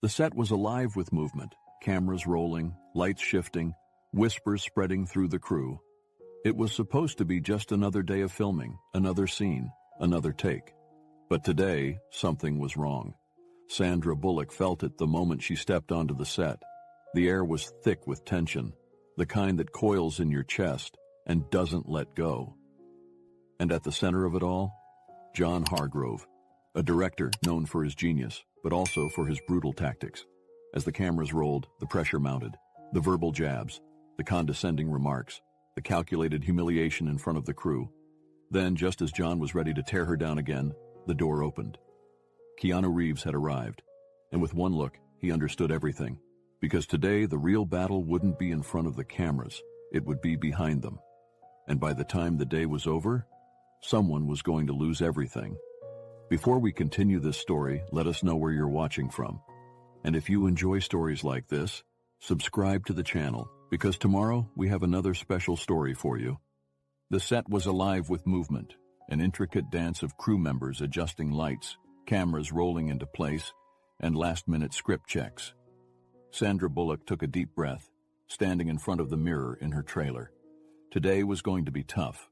The set was alive with movement, cameras rolling, lights shifting, whispers spreading through the crew. It was supposed to be just another day of filming, another scene, another take. But today, something was wrong. Sandra Bullock felt it the moment she stepped onto the set. The air was thick with tension, the kind that coils in your chest and doesn't let go. And at the center of it all, John Hargrove, a director known for his genius, but also for his brutal tactics. As the cameras rolled, the pressure mounted, the verbal jabs, the condescending remarks, the calculated humiliation in front of the crew. Then, just as John was ready to tear her down again, the door opened. Keanu Reeves had arrived, and with one look, he understood everything. Because today, the real battle wouldn't be in front of the cameras, it would be behind them. And by the time the day was over, someone was going to lose everything. Before we continue this story, let us know where you're watching from. And if you enjoy stories like this, subscribe to the channel, because tomorrow we have another special story for you. The set was alive with movement, an intricate dance of crew members adjusting lights, cameras rolling into place, and last-minute script checks. Sandra Bullock took a deep breath, standing in front of the mirror in her trailer. Today was going to be tough.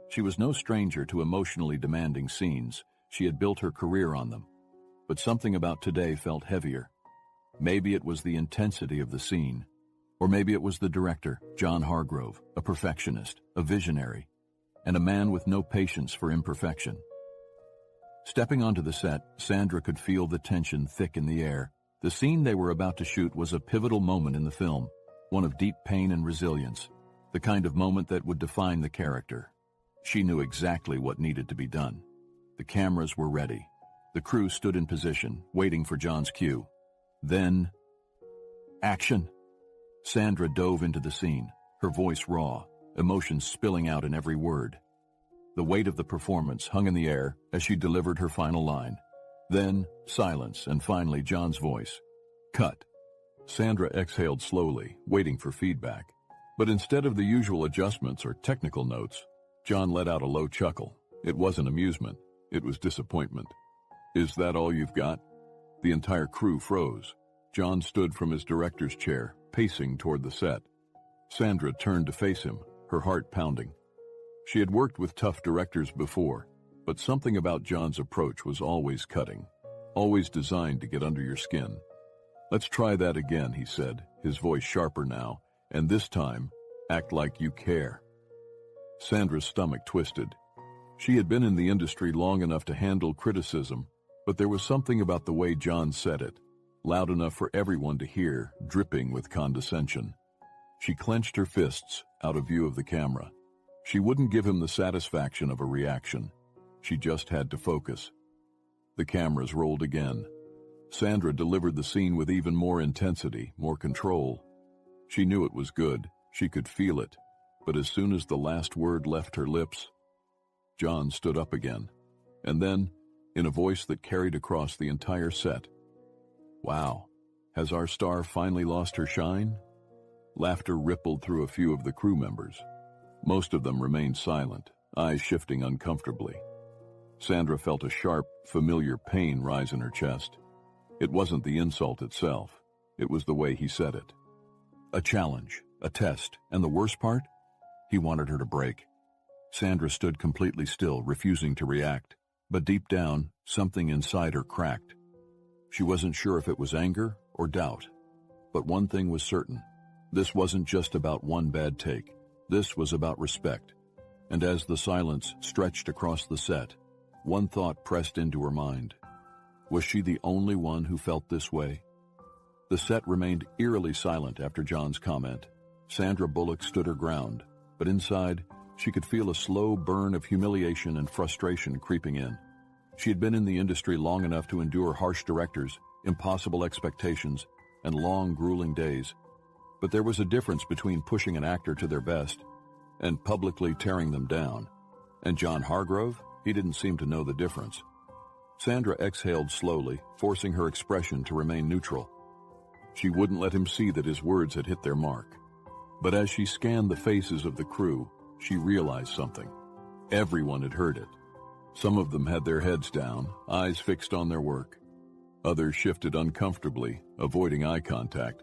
She was no stranger to emotionally demanding scenes. She had built her career on them. But something about today felt heavier. Maybe it was the intensity of the scene. Or maybe it was the director, John Hargrove, a perfectionist, a visionary, and a man with no patience for imperfection. Stepping onto the set, Sandra could feel the tension thick in the air. The scene they were about to shoot was a pivotal moment in the film, one of deep pain and resilience, the kind of moment that would define the character. She knew exactly what needed to be done. The cameras were ready. The crew stood in position, waiting for John's cue. Then, action! Sandra dove into the scene, her voice raw, emotions spilling out in every word. The weight of the performance hung in the air as she delivered her final line. Then, silence, and finally John's voice. Cut. Sandra exhaled slowly, waiting for feedback. But instead of the usual adjustments or technical notes, John let out a low chuckle. It wasn't amusement, it was disappointment. Is that all you've got? The entire crew froze. John stood from his director's chair, pacing toward the set. Sandra turned to face him, her heart pounding. She had worked with tough directors before, but something about John's approach was always cutting, always designed to get under your skin. Let's try that again, he said, his voice sharper now, and this time, act like you care. Sandra's stomach twisted. She had been in the industry long enough to handle criticism, but there was something about the way John said it, loud enough for everyone to hear, dripping with condescension. She clenched her fists out of view of the camera. She wouldn't give him the satisfaction of a reaction. She just had to focus. The cameras rolled again. Sandra delivered the scene with even more intensity, more control. She knew it was good. She could feel it. But as soon as the last word left her lips, John stood up again. And then, in a voice that carried across the entire set, "Wow, has our star finally lost her shine?" Laughter rippled through a few of the crew members. Most of them remained silent, eyes shifting uncomfortably. Sandra felt a sharp, familiar pain rise in her chest. It wasn't the insult itself. It was the way he said it. A challenge, a test, and the worst part? He wanted her to break. Sandra stood completely still, refusing to react. But deep down, something inside her cracked. She wasn't sure if it was anger or doubt. But one thing was certain. This wasn't just about one bad take. This was about respect. And as the silence stretched across the set, one thought pressed into her mind. Was she the only one who felt this way? The set remained eerily silent after John's comment. Sandra Bullock stood her ground, but inside, she could feel a slow burn of humiliation and frustration creeping in. She had been in the industry long enough to endure harsh directors, impossible expectations, and long, grueling days. But there was a difference between pushing an actor to their best and publicly tearing them down. And John Hargrove, he didn't seem to know the difference. Sandra exhaled slowly, forcing her expression to remain neutral. She wouldn't let him see that his words had hit their mark. But as she scanned the faces of the crew, she realized something. Everyone had heard it. Some of them had their heads down, eyes fixed on their work. Others shifted uncomfortably, avoiding eye contact,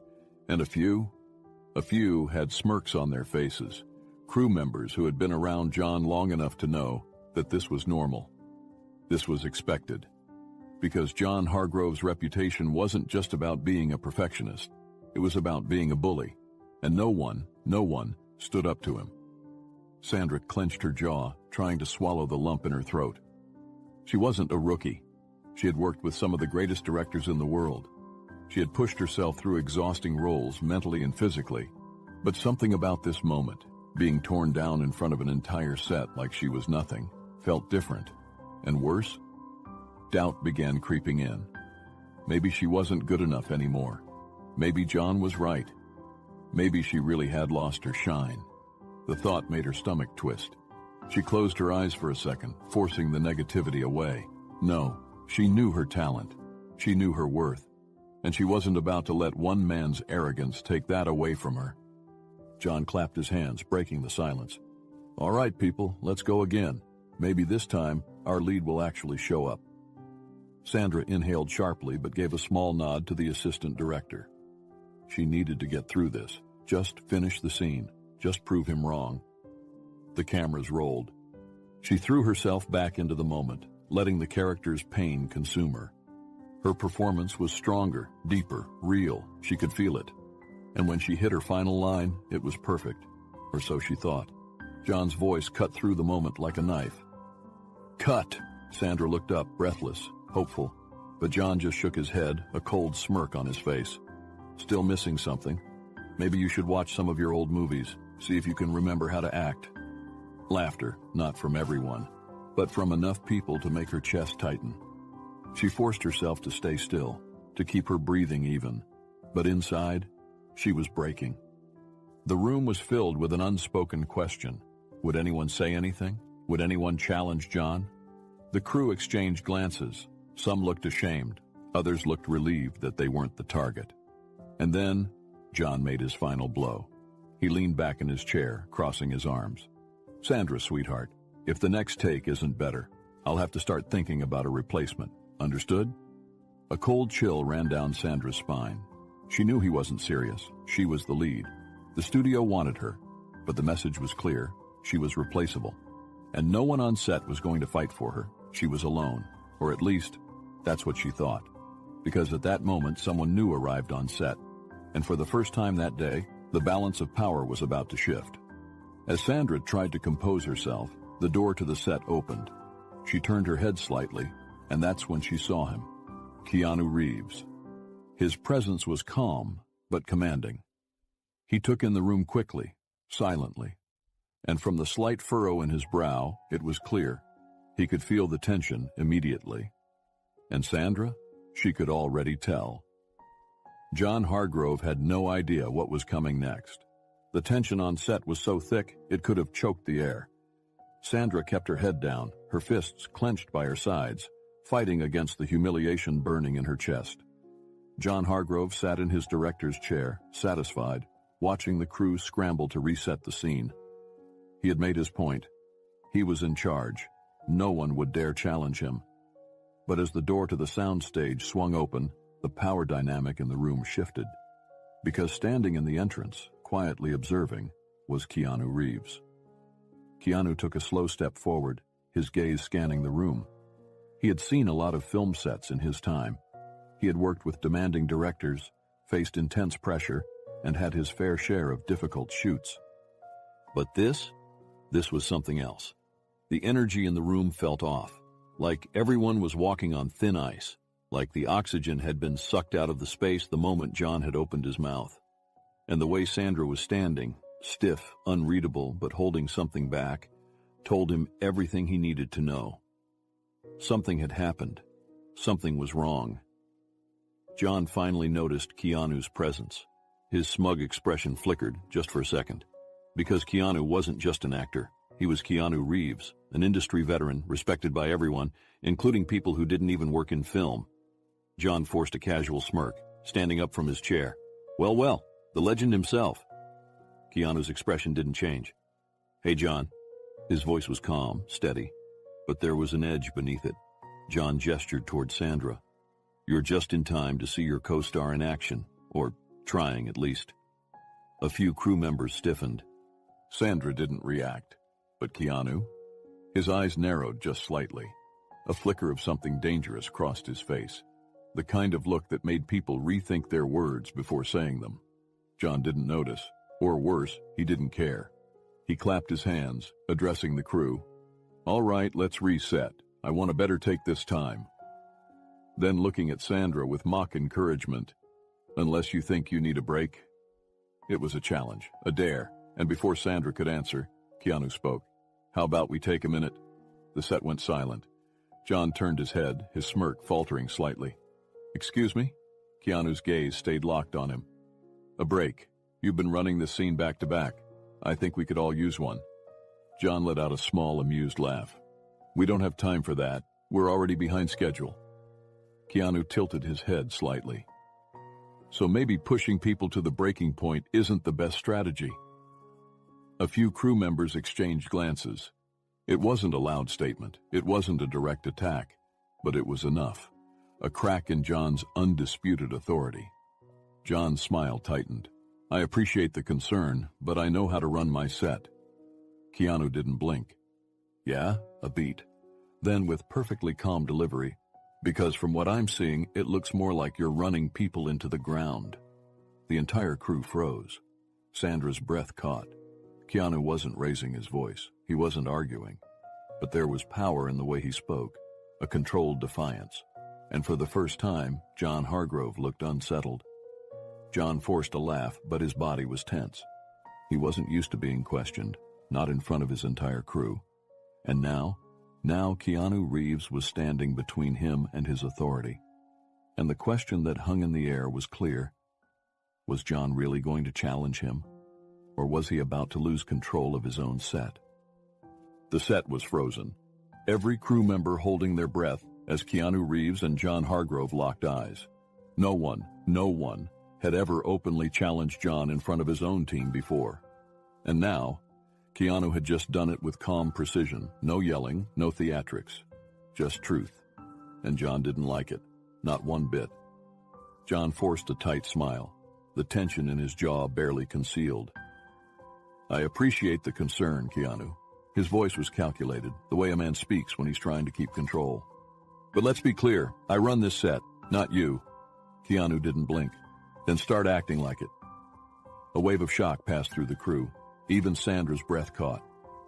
and a few had smirks on their faces, crew members who had been around John long enough to know that this was normal. This was expected, because John Hargrove's reputation wasn't just about being a perfectionist. It was about being a bully, and no one stood up to him. Sandra clenched her jaw, trying to swallow the lump in her throat. She wasn't a rookie. She had worked with some of the greatest directors in the world. She had pushed herself through exhausting roles mentally and physically. But something about this moment, being torn down in front of an entire set like she was nothing, felt different. And worse, doubt began creeping in. Maybe she wasn't good enough anymore. Maybe John was right. Maybe she really had lost her shine. The thought made her stomach twist. She closed her eyes for a second, forcing the negativity away. No, she knew her talent. She knew her worth. And she wasn't about to let one man's arrogance take that away from her. John clapped his hands, breaking the silence. All right, people, let's go again. Maybe this time, our lead will actually show up. Sandra inhaled sharply but gave a small nod to the assistant director. She needed to get through this. Just finish the scene. Just prove him wrong. The cameras rolled. She threw herself back into the moment, letting the character's pain consume her. Her performance was stronger, deeper, real. She could feel it. And when she hit her final line, it was perfect. Or so she thought. John's voice cut through the moment like a knife. Cut! Sandra looked up, breathless, hopeful. But John just shook his head, a cold smirk on his face. Still missing something. Maybe you should watch some of your old movies. See if you can remember how to act. Laughter, not from everyone, but from enough people to make her chest tighten. She forced herself to stay still, to keep her breathing even. But inside, she was breaking. The room was filled with an unspoken question. Would anyone say anything? Would anyone challenge John? The crew exchanged glances. Some looked ashamed. Others looked relieved that they weren't the target. And then, John made his final blow. He leaned back in his chair, crossing his arms. Sandra, sweetheart, if the next take isn't better, I'll have to start thinking about a replacement. Understood? A cold chill ran down Sandra's spine. She knew he wasn't serious. She was the lead. The studio wanted her, but the message was clear. She was replaceable. And no one on set was going to fight for her. She was alone. Or at least, that's what she thought. Because at that moment, someone new arrived on set. And for the first time that day, the balance of power was about to shift. As Sandra tried to compose herself, the door to the set opened. She turned her head slightly, and that's when she saw him. Keanu Reeves. His presence was calm, but commanding. He took in the room quickly, silently. And from the slight furrow in his brow, it was clear. He could feel the tension immediately. And Sandra? She could already tell. John Hargrove had no idea what was coming next. The tension on set was so thick, it could have choked the air. Sandra kept her head down, her fists clenched by her sides, fighting against the humiliation burning in her chest. John Hargrove sat in his director's chair, satisfied, watching the crew scramble to reset the scene. He had made his point. He was in charge. No one would dare challenge him. But as the door to the soundstage swung open, the power dynamic in the room shifted. Because standing in the entrance, quietly observing, was Keanu Reeves. Keanu took a slow step forward, his gaze scanning the room. He had seen a lot of film sets in his time. He had worked with demanding directors, faced intense pressure, and had his fair share of difficult shoots. But this was something else. The energy in the room felt off, like everyone was walking on thin ice, like the oxygen had been sucked out of the space the moment John had opened his mouth. And the way Sandra was standing, stiff, unreadable, but holding something back, told him everything he needed to know. Something had happened. Something was wrong. John finally noticed Keanu's presence. His smug expression flickered just for a second. Because Keanu wasn't just an actor. He was Keanu Reeves, an industry veteran, respected by everyone, including people who didn't even work in film. John forced a casual smirk, standing up from his chair. Well, the legend himself. Keanu's expression didn't change. Hey, John. His voice was calm, steady, but there was an edge beneath it. John gestured toward Sandra. You're just in time to see your co-star in action, or trying at least. A few crew members stiffened. Sandra didn't react, but Keanu? His eyes narrowed just slightly. A flicker of something dangerous crossed his face, the kind of look that made people rethink their words before saying them. John didn't notice, or worse, he didn't care. He clapped his hands, addressing the crew. All right, let's reset. I want to better take this time. Then looking at Sandra with mock encouragement. Unless you think you need a break? It was a challenge, a dare, and before Sandra could answer, Keanu spoke. How about we take a minute? The set went silent. John turned his head, his smirk faltering slightly. Excuse me? Keanu's gaze stayed locked on him. A break. You've been running this scene back to back. I think we could all use one. John let out a small, amused laugh. We don't have time for that. We're already behind schedule. Keanu tilted his head slightly. So maybe pushing people to the breaking point isn't the best strategy. A few crew members exchanged glances. It wasn't a loud statement. It wasn't a direct attack. But it was enough. A crack in John's undisputed authority. John's smile tightened. I appreciate the concern, but I know how to run my set. Keanu didn't blink. Yeah, a beat. Then with perfectly calm delivery, because from what I'm seeing, it looks more like you're running people into the ground. The entire crew froze. Sandra's breath caught. Keanu wasn't raising his voice. He wasn't arguing. But there was power in the way he spoke, a controlled defiance. And for the first time, John Hargrove looked unsettled. John forced a laugh, but his body was tense. He wasn't used to being questioned, not in front of his entire crew. And now Keanu Reeves was standing between him and his authority. And the question that hung in the air was clear. Was John really going to challenge him? Or was he about to lose control of his own set? The set was frozen, every crew member holding their breath as Keanu Reeves and John Hargrove locked eyes. No one had ever openly challenged John in front of his own team before. And now, Keanu had just done it with calm precision, no yelling, no theatrics, just truth. And John didn't like it, not one bit. John forced a tight smile, the tension in his jaw barely concealed. I appreciate the concern, Keanu. His voice was calculated, the way a man speaks when he's trying to keep control. But let's be clear, I run this set, not you. Keanu didn't blink. Then start acting like it. A wave of shock passed through the crew. Even Sandra's breath caught.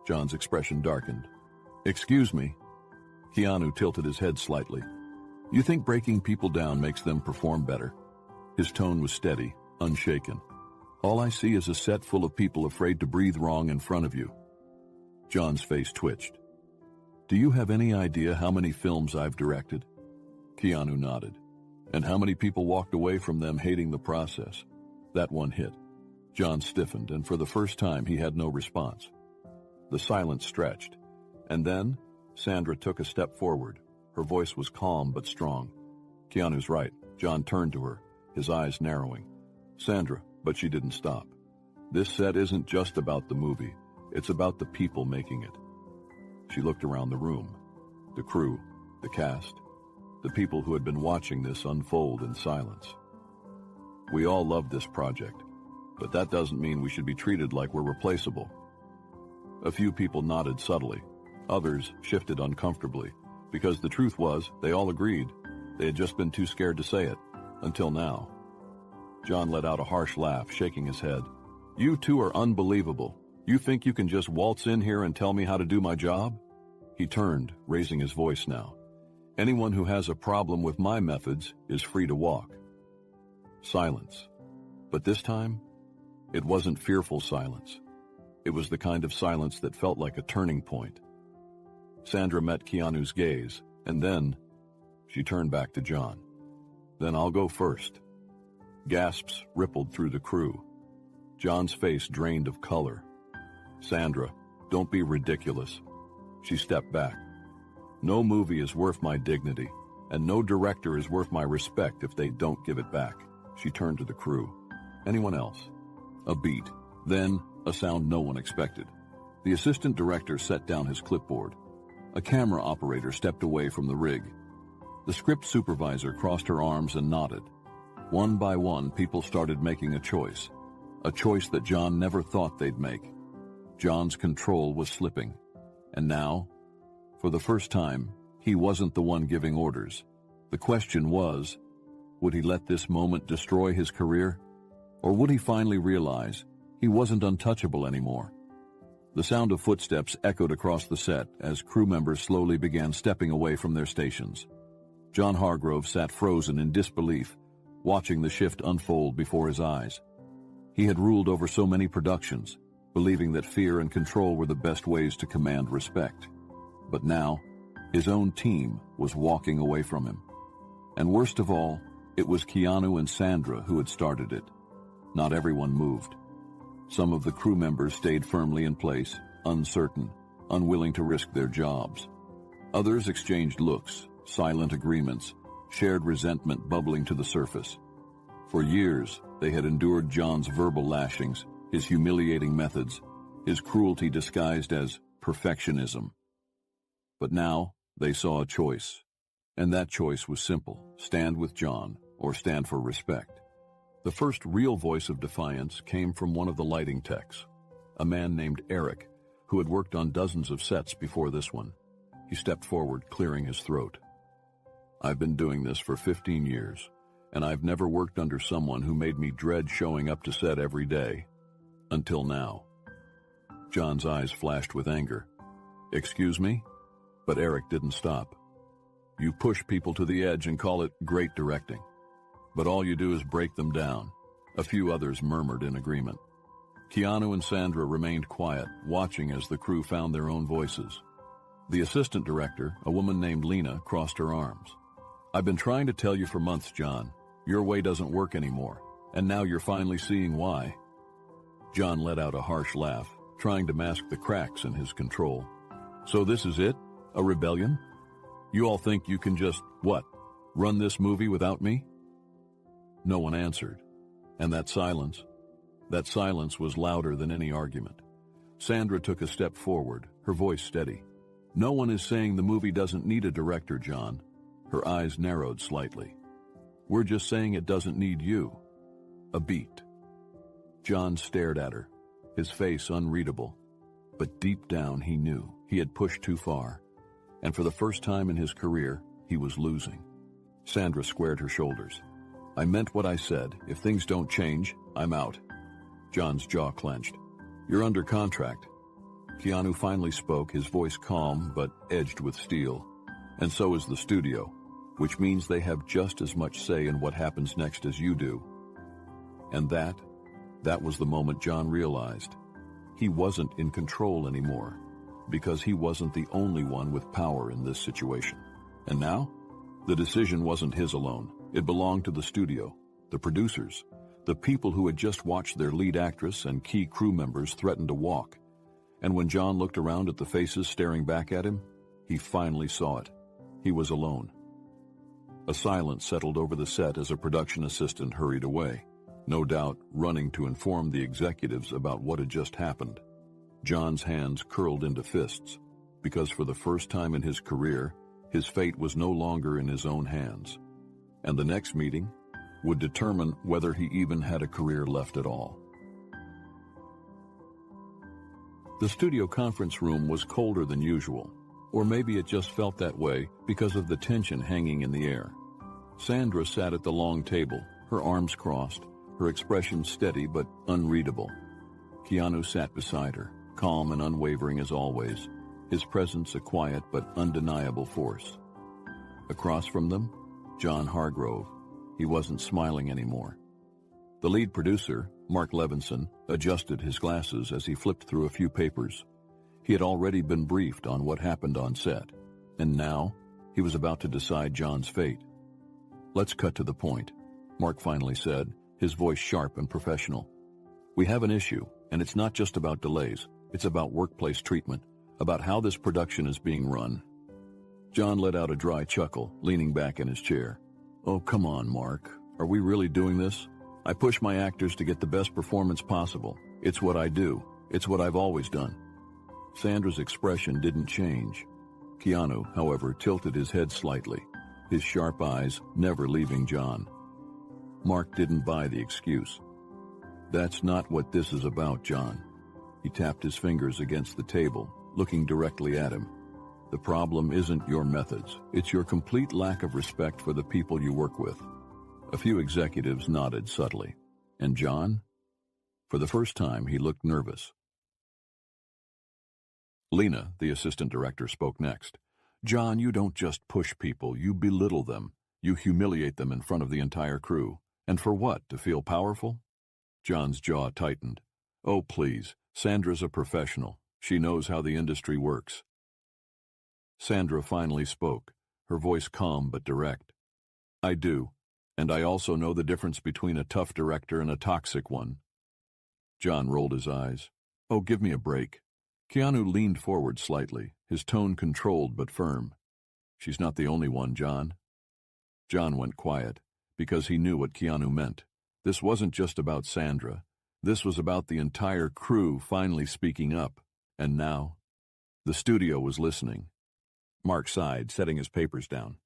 John's expression darkened. Excuse me. Keanu tilted his head slightly. You think breaking people down makes them perform better? His tone was steady, unshaken. All I see is a set full of people afraid to breathe wrong in front of you. John's face twitched. Do you have any idea how many films I've directed? Keanu nodded. And how many people walked away from them hating the process? That one hit. John stiffened, and for the first time he had no response. The silence stretched. And then, Sandra took a step forward. Her voice was calm but strong. Keanu's right. John turned to her, his eyes narrowing. Sandra, but she didn't stop. This set isn't just about the movie. It's about the people making it. She looked around the room. The crew, the cast, the people who had been watching this unfold in silence. We all love this project, but that doesn't mean we should be treated like we're replaceable. A few people nodded subtly. Others shifted uncomfortably, because the truth was, they all agreed. They had just been too scared to say it, until now. John let out a harsh laugh, shaking his head. You two are unbelievable. You think you can just waltz in here and tell me how to do my job? He turned, raising his voice now. Anyone who has a problem with my methods is free to walk. Silence. But this time, it wasn't fearful silence. It was the kind of silence that felt like a turning point. Sandra met Keanu's gaze, and then she turned back to John. Then I'll go first. Gasps rippled through the crew. John's face drained of color. Sandra, don't be ridiculous. She stepped back. No movie is worth my dignity, and no director is worth my respect if they don't give it back. She turned to the crew. Anyone else? A beat. Then, a sound no one expected. The assistant director set down his clipboard. A camera operator stepped away from the rig. The script supervisor crossed her arms and nodded. One by one, people started making a choice that John never thought they'd make. John's control was slipping. And now, for the first time, he wasn't the one giving orders. The question was, would he let this moment destroy his career? Or would he finally realize he wasn't untouchable anymore? The sound of footsteps echoed across the set as crew members slowly began stepping away from their stations. John Hargrove sat frozen in disbelief, watching the shift unfold before his eyes. He had ruled over so many productions, believing that fear and control were the best ways to command respect. But now, his own team was walking away from him. And worst of all, it was Keanu and Sandra who had started it. Not everyone moved. Some of the crew members stayed firmly in place, uncertain, unwilling to risk their jobs. Others exchanged looks, silent agreements, shared resentment bubbling to the surface. For years, they had endured John's verbal lashings, his humiliating methods, his cruelty disguised as perfectionism. But now, they saw a choice. And that choice was simple: stand with John, or stand for respect. The first real voice of defiance came from one of the lighting techs, a man named Eric, who had worked on dozens of sets before this one. He stepped forward, clearing his throat. "I've been doing this for 15 years, and I've never worked under someone who made me dread showing up to set every day. Until now." John's eyes flashed with anger. "Excuse me?" But Eric didn't stop. "You push people to the edge and call it great directing. But all you do is break them down." A few others murmured in agreement. Keanu and Sandra remained quiet, watching as the crew found their own voices. The assistant director, a woman named Lena, crossed her arms. "I've been trying to tell you for months, John. Your way doesn't work anymore, and now you're finally seeing why." John let out a harsh laugh, trying to mask the cracks in his control. "So this is it? A rebellion? You all think you can just, run this movie without me?" No one answered, and that silence was louder than any argument. Sandra took a step forward, her voice steady. "No one is saying the movie doesn't need a director, John." Her eyes narrowed slightly. "We're just saying it doesn't need you." A beat. John stared at her, his face unreadable. But deep down he knew he had pushed too far, and for the first time in his career, he was losing. Sandra squared her shoulders. "I meant what I said. If things don't change, I'm out." John's jaw clenched. "You're under contract." Keanu finally spoke, his voice calm but edged with steel. "And so is the studio, which means they have just as much say in what happens next as you do." And that was the moment John realized he wasn't in control anymore, because he wasn't the only one with power in this situation. And now, the decision wasn't his alone. It belonged to the studio, the producers, the people who had just watched their lead actress and key crew members threaten to walk. And when John looked around at the faces staring back at him, he finally saw it. He was alone. A silence settled over the set as a production assistant hurried away, no doubt running to inform the executives about what had just happened. John's hands curled into fists, because for the first time in his career, his fate was no longer in his own hands. And the next meeting would determine whether he even had a career left at all. The studio conference room was colder than usual, or maybe it just felt that way because of the tension hanging in the air. Sandra sat at the long table, her arms crossed, her expression steady but unreadable. Keanu sat beside her, calm and unwavering as always, his presence a quiet but undeniable force. Across from them, John Hargrove. He wasn't smiling anymore. The lead producer, Mark Levinson, adjusted his glasses as he flipped through a few papers. He had already been briefed on what happened on set, and now he was about to decide John's fate. "Let's cut to the point," Mark finally said, his voice sharp and professional. "We have an issue, and it's not just about delays. It's about workplace treatment, about how this production is being run." John let out a dry chuckle, leaning back in his chair. "Oh, come on, Mark. Are we really doing this? I push my actors to get the best performance possible. It's what I do. It's what I've always done." Sandra's expression didn't change. Keanu, however, tilted his head slightly. his sharp eyes never leaving John. Mark didn't buy the excuse. "That's not what this is about, John." He tapped his fingers against the table, looking directly at him. "The problem isn't your methods. It's your complete lack of respect for the people you work with." A few executives nodded subtly. And John? For the first time, he looked nervous. Lena, the assistant director, spoke next. "John, you don't just push people, you belittle them. You humiliate them in front of the entire crew. And for what? To feel powerful?" John's jaw tightened. "Oh, please. Sandra's a professional. She knows how the industry works." Sandra finally spoke, her voice calm but direct. "I do, and I also know the difference between a tough director and a toxic one." John rolled his eyes. "Oh, give me a break." Keanu leaned forward slightly, his tone controlled but firm. "She's not the only one, John." John went quiet, because he knew what Keanu meant. This wasn't just about Sandra. This was about the entire crew finally speaking up. And now? The studio was listening. Mark sighed, setting his papers down.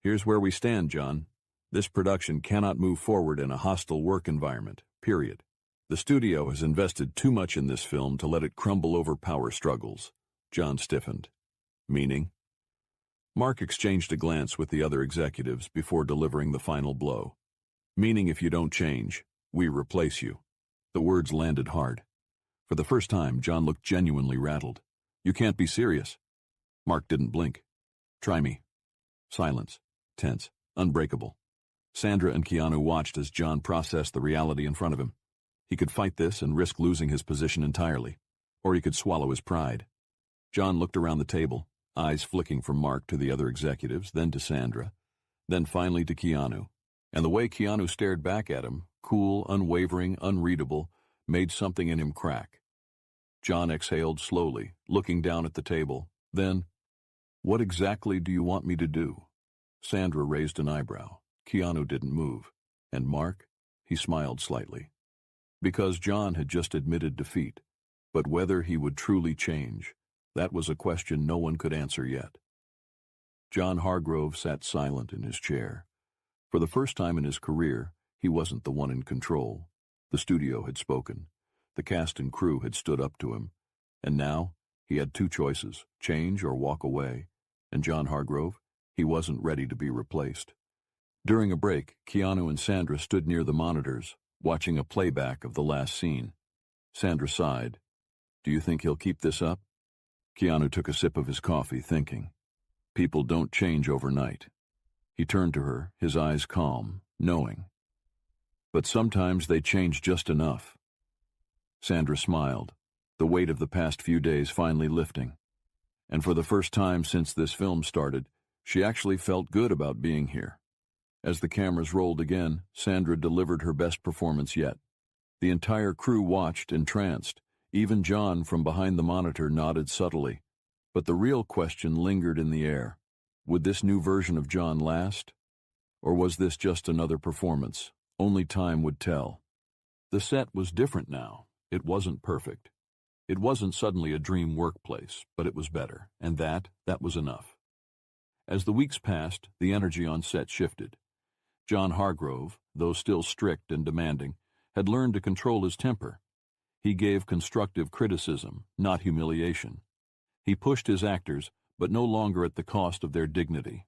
"Here's where we stand, John. This production cannot move forward in a hostile work environment, period. The studio has invested too much in this film to let it crumble over power struggles." John stiffened. "Meaning?" Mark exchanged a glance with the other executives before delivering the final blow. "Meaning if you don't change, we replace you." The words landed hard. For the first time, John looked genuinely rattled. "You can't be serious." Mark didn't blink. "Try me." Silence. Tense. Unbreakable. Sandra and Keanu watched as John processed the reality in front of him. He could fight this and risk losing his position entirely, or he could swallow his pride. John looked around the table, eyes flicking from Mark to the other executives, then to Sandra, then finally to Keanu. And the way Keanu stared back at him, cool, unwavering, unreadable, made something in him crack. John exhaled slowly, looking down at the table. Then, "What exactly do you want me to do?" Sandra raised an eyebrow. Keanu didn't move. And Mark? He smiled slightly. Because John had just admitted defeat. But whether he would truly change, that was a question no one could answer yet. John Hargrove sat silent in his chair. For the first time in his career, he wasn't the one in control. The studio had spoken. The cast and crew had stood up to him. And now, he had two choices, change or walk away. And John Hargrove, he wasn't ready to be replaced. During a break, Keanu and Sandra stood near the monitors, watching a playback of the last scene. Sandra sighed. "Do you think he'll keep this up?" Keanu took a sip of his coffee, thinking. People don't change overnight. He turned to her, his eyes calm, knowing. But sometimes they change just enough. Sandra smiled, the weight of the past few days finally lifting. And for the first time since this film started, she actually felt good about being here. As the cameras rolled again, Sandra delivered her best performance yet. The entire crew watched, entranced. Even John from behind the monitor nodded subtly. But the real question lingered in the air. Would this new version of John last? Or was this just another performance? Only time would tell. The set was different now. It wasn't perfect. It wasn't suddenly a dream workplace, but it was better, and that was enough. As the weeks passed, the energy on set shifted. John Hargrove, though still strict and demanding, had learned to control his temper. He gave constructive criticism, not humiliation. He pushed his actors, but no longer at the cost of their dignity.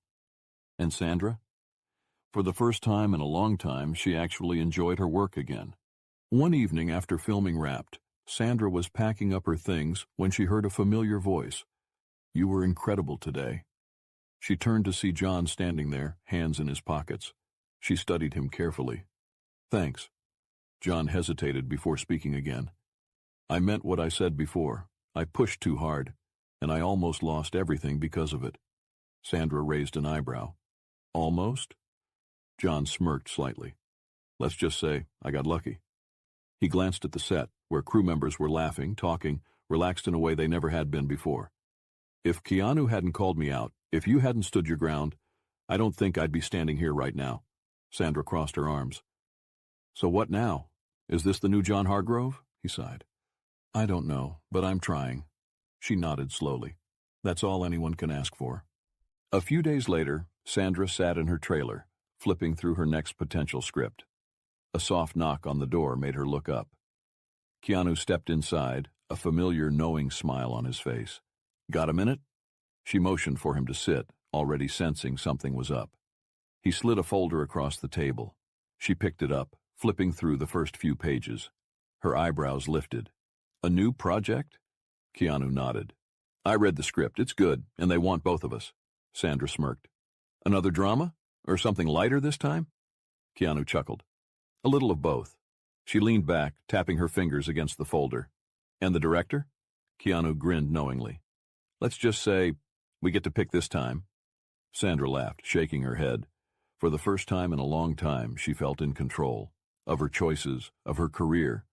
And Sandra? For the first time in a long time, she actually enjoyed her work again. One evening after filming wrapped, Sandra was packing up her things when she heard a familiar voice. "You were incredible today." She turned to see John standing there, hands in his pockets. She studied him carefully. "Thanks." John hesitated before speaking again. "I meant what I said before. I pushed too hard, and I almost lost everything because of it." Sandra raised an eyebrow. "Almost?" John smirked slightly. "Let's just say I got lucky." He glanced at the set, where crew members were laughing, talking, relaxed in a way they never had been before. "If Keanu hadn't called me out, if you hadn't stood your ground, I don't think I'd be standing here right now." Sandra crossed her arms. "So what now? Is this the new John Hargrove?" He sighed. "I don't know, but I'm trying." She nodded slowly. "That's all anyone can ask for." A few days later, Sandra sat in her trailer, flipping through her next potential script. A soft knock on the door made her look up. Keanu stepped inside, a familiar, knowing smile on his face. "Got a minute?" She motioned for him to sit, already sensing something was up. He slid a folder across the table. She picked it up, flipping through the first few pages. Her eyebrows lifted. "A new project?" Keanu nodded. "I read the script. It's good, and they want both of us." Sandra smirked. "Another drama? Or something lighter this time?" Keanu chuckled. "A little of both." She leaned back, tapping her fingers against the folder. "And the director?" Keanu grinned knowingly. "Let's just say we get to pick this time." Sandra laughed, shaking her head. For the first time in a long time, she felt in control of her choices, of her career,